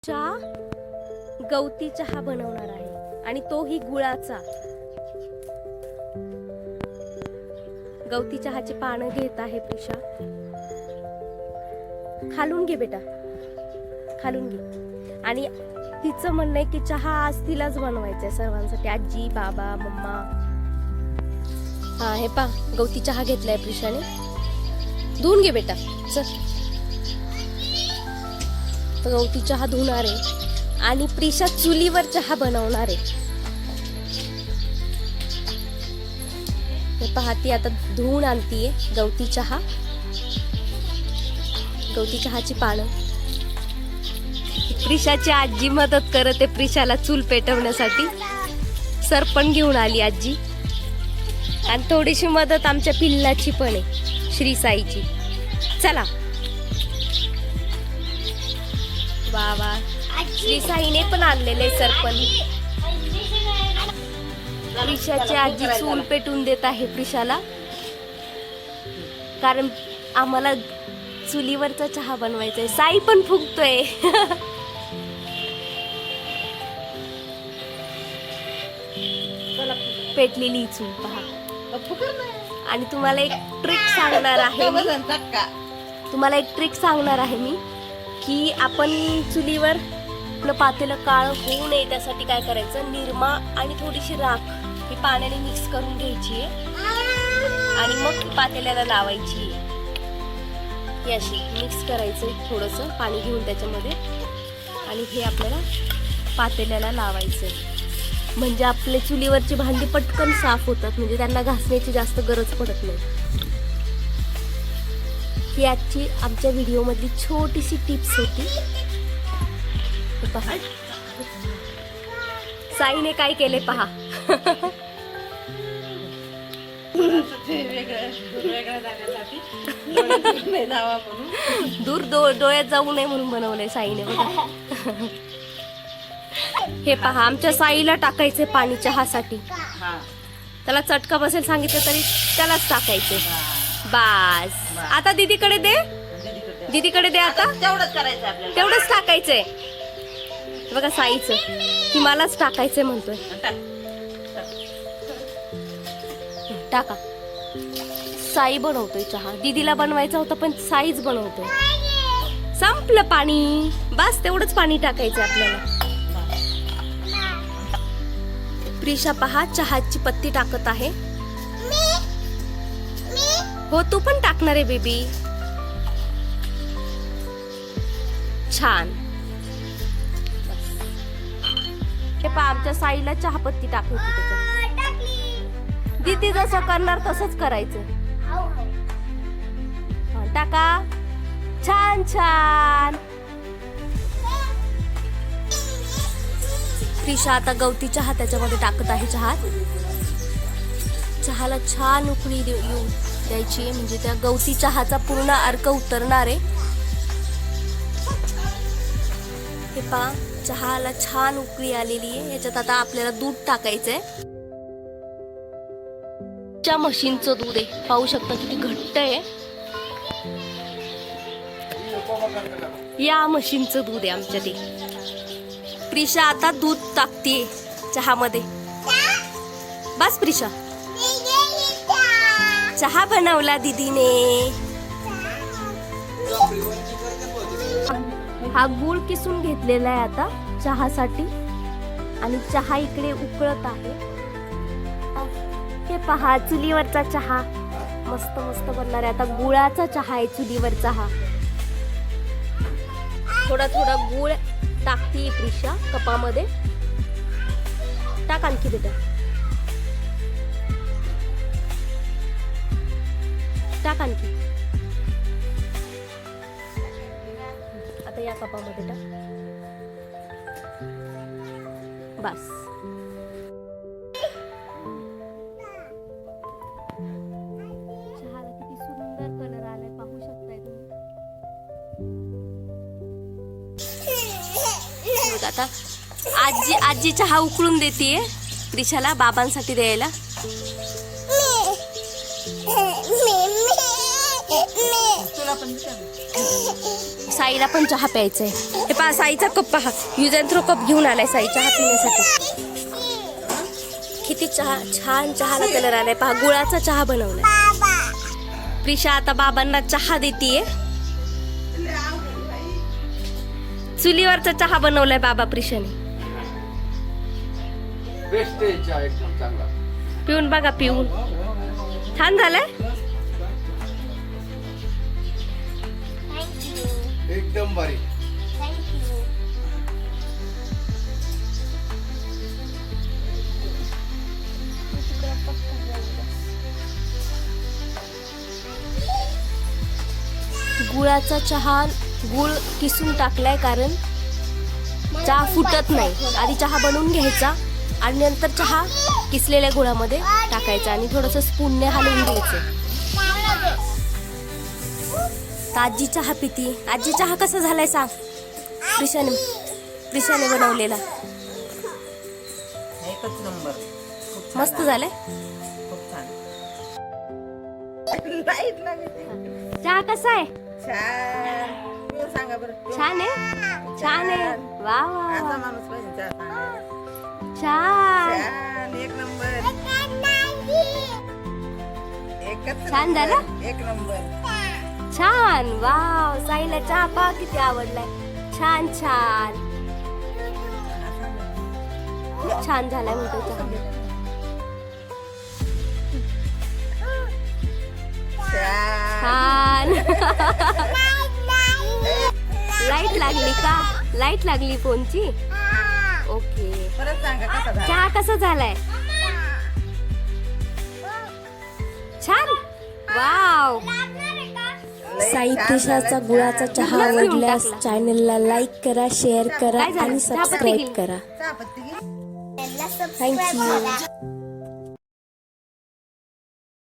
गवती चहा बनवणार आहे आणि तोही गुळाचा. गवती चहाची पानं घेत आहे प्रिशा. खालून घे बेटा, खालून घे. आणि तिचं म्हणणं आहे की चहा आज तिलाच बनवायचा आहे सर्वांसाठी, आजी, बाबा, मम्मा. हा हे पा, गवती चहा घेतलाय प्रिशाने. धुवून घे बेटा, चल. तर गवती चहा धुणार आहे आणि प्रिशा चुलीवर चहा बनवणार आहे. पहा, ती आता धुवून आणतीये गवती चहा, गवती चहाची पानं. प्रिशाची आजी मदत करत आहे प्रिशाला चूल पेटवण्यासाठी. सरपण घेऊन आली आजी आणि थोडीशी मदत आमच्या पिल्लाची पण आहे, श्री साईची. चला वा वा, श्री साईने पण आणलेले सरपण. प्रिशाची आजी चूल पेटून देत आहे प्रिशाला, कारण आम्हाला चुलीवरचा चहा बनवायचा आहे. साई पण फुगतोय. पेटलेली चूल पहा. आणि तुम्हाला एक ट्रिक सांगणार आहे मी, तुम्हाला एक ट्रिक सांगणार आहे मी की आपण चुलीवर आपलं पातेलं काळं होऊ नये त्यासाठी काय करायचं, निरमा आणि थोडीशी राख ही पाण्याने मिक्स करून घ्यायची आणि मग ती पातेल्याला लावायची. ही अशी मिक्स करायचं थोडंसं पाणी घेऊन त्याच्यामध्ये, आणि हे आपल्याला पातेल्याला लावायचं. म्हणजे आपले चुलीवरची भांडी पटकन साफ होतात, म्हणजे त्यांना घासण्याची जास्त गरज पडत नाही. ही आजची आमच्या व्हिडिओ मधली छोटीशी टिप्स होती. पहा साईने काय केले पहा. दूर डोळ्यात जाऊ नये म्हणून बनवलंय साईने बघा. हे पहा, आमच्या साईला टाकायचे पाणी चहासाठी. त्याला चटका बसेल सांगितलं तरी त्यालाच टाकायचे. बास, आता दीदीकडे दे, दीदीकडे दे. आता तेवढंच करायचं आपल्याला, तेवढंच टाकायचंय बघा साईचं, की मलाच टाकायचंय म्हणतोय. टाका. साई बनवतोय चहा, दीदीला बनवायचा होता पण साईच बनवतोय. संपलं पाणी, बस तेवढंच पाणी टाकायचं आपल्याला. प्रिशा पहा चहाची पत्ती टाकत आहे. हो, तू पण टाकणार आहे बेबी. छान. हे पहा, आमच्या साईला चहापत्ती टाकायची त्याच्यात. दीदी जसं करणार तसंच करायचं. टाका. छान छान. प्रिशा आता गवती चहा त्याच्यामध्ये टाकत आहे. चहाला छान उकळी येऊ द्यायची, म्हणजे त्या गवती चहाचा पूर्ण अर्क उतरणार आहे. हे पहा, चहाला छान उकळी आलेली आहे. याच्यात आता आपल्याला दूध टाकायचंय. च्या म्हशींचं दूध आहे, पाहू शकता किती घट्ट आहे. या म्हशींचं दूध आहे आमच्या ते. प्रिशा आता दूध टाकते चहामध्ये. बस प्रिशा, चहा बनवला दीदीने. हा गुळ किसून घेतलेला आहे आता चहासाठी, आणि चहा इकडे उकळत आहे. हे पहा, चुलीवरचा चहा मस्त मस्त बनणार आहे. आता गुळाचा चहा आहे चुलीवरचा हा. थोडा थोडा गुळ टाकते प्रिशा कपामध्ये. टाक आणखी बेटा, टाक आणखी. आता या कपामध्ये टाक. बस. चहाला किती सुंदर कलर आलाय, पाहू शकताय तुम्ही. आता आजी चहा उकळून देतीये प्रिशाला बाबांसाठी द्यायला. साईला पण चहा प्यायचा आहे. हे पहा साईचा कप पहा, यूज अँड थ्रो कप घेऊन आलाय साई चहा पिण्यासाठी. किती चहा छान चहाला कलर आलाय पहा. गुळाचा चहा बनवलाय. प्रिशा आता बाबांना चहा देतीये. चुलीवरचा चहा बनवलाय बाबा प्रिशाने. पिऊन बघा, पिऊन छान झालंय. एकदम भारी. गुळाचा चहा गुळ किसून टाकलाय कारण चहा फुटत नाही. आधी चहा बनवून घ्यायचा आणि नंतर चहा किसलेल्या गुळामध्ये टाकायचा आणि थोडस स्पूनने हलवून घ्यायचं. आजी चहा पिती. आजी चहा कसा झालाय सांग. प्रिशाने बनवलेला एकच नंबर. मस्त झालाय. खूप छान. लाईट लागते. चहा कसा आहे. छान. पिऊन सांगा बरं. छान आहे. छान आहे. वा वा असा वा. माणूस पाहिजे चहा सांगायला. छान छान. एक नंबर. एकच छान नंबर. झालं? एक नंबर. छान. वाव. साईला चहा पहा किती आवडलाय. छान छान. खूप छान झालाय म्हणतो चहा. छान. छान. लाईट लागली का. लाईट लागली फोनची. ओके. परत सांगा कसा झाला. चहा कसा झालाय. छान. वाव. लई साई छान प्रिशाचा झालं. गुळाचा छान. चहा आवडल्यास चॅनलला लाईक करा, शेअर करा काय झालं? आणि चहापत्ती सबस्क्राईब घेईन. करा. चहापत्ती घे. थँक्यू.